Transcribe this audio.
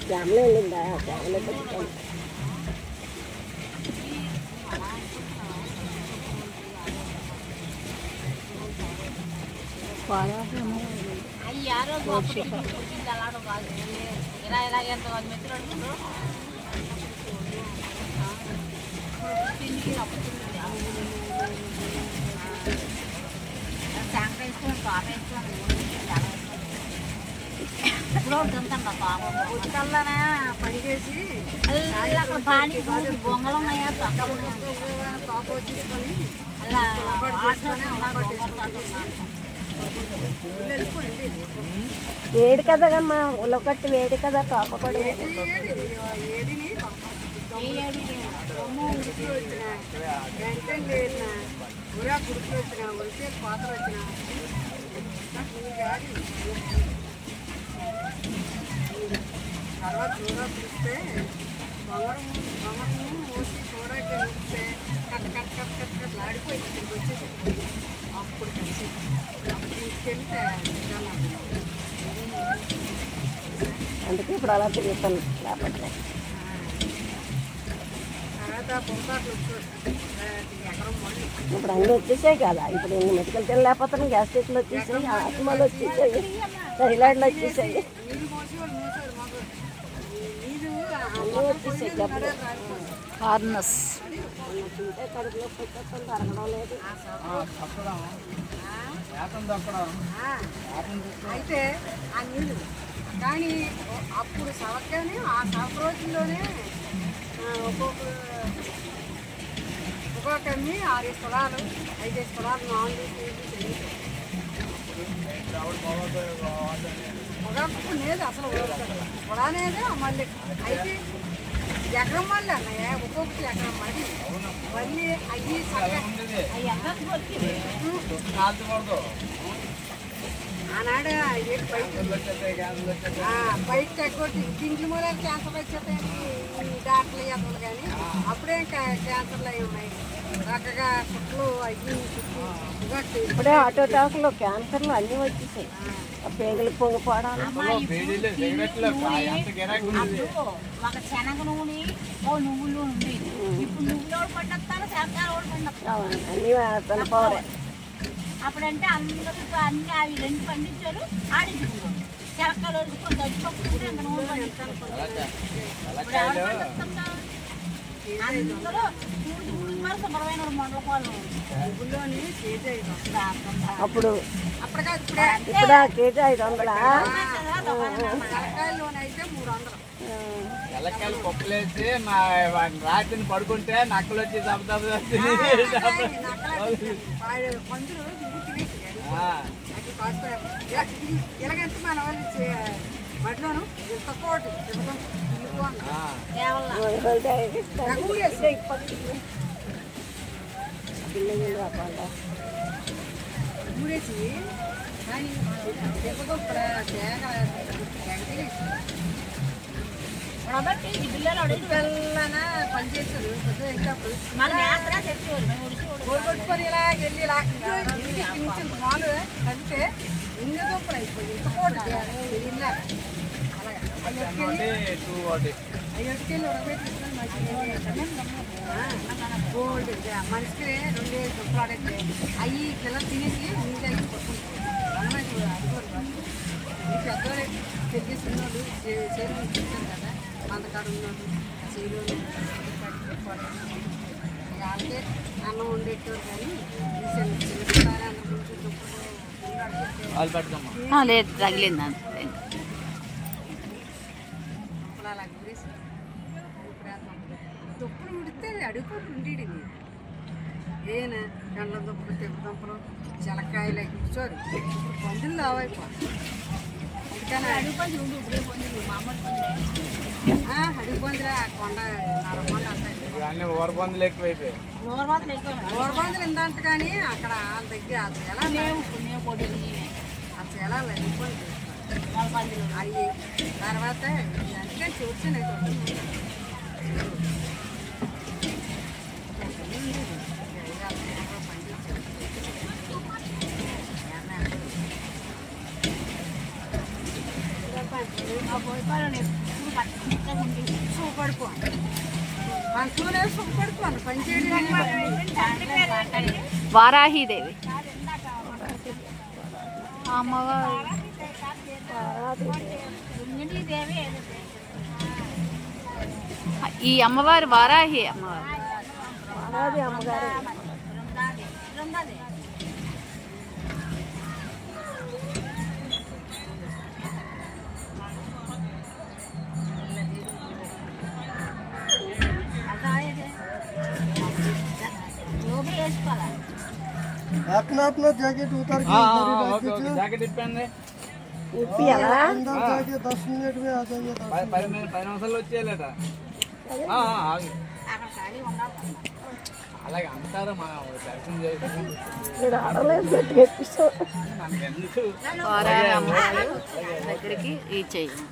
Family వెళ్ళిందా family పెట్టుకోండి ఉత్తల్లోనే పడిగేసి బొంగలు ఉన్నాయా తోప తీసుకొని అలా వేడి కదమ్మా ఉలకట్టి వేడి కదా తోపకూడదు ఊరా గుడికి వచ్చిన ఉడికే పాత్ర వచ్చిన తర్వాత చూడ పిలిస్తే బొమ్మను మోసి చూడకి ఉడితే కట్ట ఆడిపోయి ఇక్కడికి వచ్చేసి అప్పుడు కలిసి తీసుకెళ్తే అందుకే ఇప్పుడు అలా తిరుగుతాను లేకపోతే తర్వాత పొంపాట్లు వచ్చేసి ఎకరం మళ్ళీ ఇప్పుడు అన్నీ వచ్చేసాయి కదా ఇప్పుడు ఎన్ని మెడికల్ తినలేకపోతున్నాం గ్యాస్ట్రిక్లు వచ్చేసాయి ఆత్మలు వచ్చేసాయి థైరాయిడ్లు వచ్చేసాయి నీళ్ళు మోసి వాళ్ళు మోసారు మాకు నీళ్ళు అన్నీ వచ్చేసాయి హార్నెస్ తింటే కడుపులో పెట్టేస్తాం తరగడం లేదు అయితే ఆ నీళ్ళు కానీ అప్పుడు సవకానే ఆ సవక రోజుల్లోనే ఒక్కొక్కరిని 6 స్థలాలు 5 స్థలాలు 4 పొగాకు లేదు అసలు పొలానేదే మళ్ళీ అయితే ఎకరం మళ్ళీ అన్నయ్య ఒక్కొక్కటి ఎకరం మళ్ళీ మళ్ళీ అవి ఆనాడు బయట తగ్గొట్టి ఇంటి మూల క్యాన్సర్ వచ్చేస్తాయని డాక్టర్లు చెప్పాలి కానీ అప్పుడే క్యాన్సర్లు అవి ఉన్నాయి చక్కగా కుట్లు అవి ఇప్పుడే ఆటోటాకులు క్యాన్సర్లు అన్నీ వచ్చేసాయి పేగులు పొంగిపోవడాలు ఒక శనగ నూనె ఓ నువ్వుల నూనె ఉండేది ఇప్పుడు నువ్వులు పండిస్తాను శనగకాయలు పండిస్తాను అన్నీ తినపోవరే అప్పుడంటే అందరూ అన్ని అవి 2 పండించారు ఆడించుకున్నాం శనగకాయలు వదులుకొని దచ్చిపోతుంటే ఇంకా నూనె పండిస్తాను ఇప్పుడు ఎవరు పండిస్తాం అందరూ శుభ్రమైన మండలపాలు అప్పుడు అప్పటికే ఇప్పుడు కేజీ 500 అయితే 300 ఎలక్కాయలు పప్పులేసి రాత్రిని పడుకుంటే నక్కలు వచ్చి ఇలాగంటే మన వాళ్ళు మట్లోను తక్కువ ఊరేసి కానీ కాబట్టి ఈ పిల్లలు వెళ్ళనా పనిచేస్తారు మన యాత్ర తెచ్చేవారు కొట్టుకొని ఇలా వెళ్ళి ఇలా మాలు కలిపితే ఇన్ని గొప్పలు అయిపోయి ఇంత అయ్యొట్టుకెళ్ళి ఉడకబెట్టి గోల్డ్ మనిషికి 2 చుట్లాడైతే అవి పిల్లలు తినేసి నీళ్ళు తగ్గి పట్టుకుంటారు ఈ పెద్దవాళ్ళు తెలిసిన వాళ్ళు చేరువు చూసారు కదా మందకాడు ఉన్నాడు చేరువు వాళ్ళకే అన్నం వండేటోరు కానీ చిన్నపిల్లలు అందరూ లేదు తగిలింది అలా గురేసి దుప్పలు ఉడితే అడుగుపోటు ఉండేది ఏన గండ్ల దుప్పలు తెప్ప దుంపలు జలకాయలు కూర్చోరు పందులు లావైపోయి అందుకని అడుగు పందులే కొండ నరకొండ అన్ని ఊరబందులు ఎక్కువైపోయాయి ఊరబందులు ఇందంట కానీ అక్కడ వాళ్ళ దగ్గర అసలు ఎలా అసలు ఎలా ఇబ్బంది అవి తర్వాత అందుకని చూసాను సుఖపడిపో మనసులోనే సుఖపడిపోను పని చేయడం వారాహిదేవి అమ్మవారు ఈ అమ్మవారు వారాహి అమ్మవారు వారాది అమ్మగారు अपना अपना जैकेट उतार के జాకెట్ ఇప్పండి ఇప్పియాలా अंदर जाके 10 मिनट में आ जाइए 10 నిమిషాల్లో వచ్చేయాలట అలాగే అంటారు మా దర్శనం చేసి నేను ఆడలేదు గట్టిగా ఎప్పిస్తాను వారాహి అమ్మవారు దగ్గరికి రీచ్ అయ్యాము.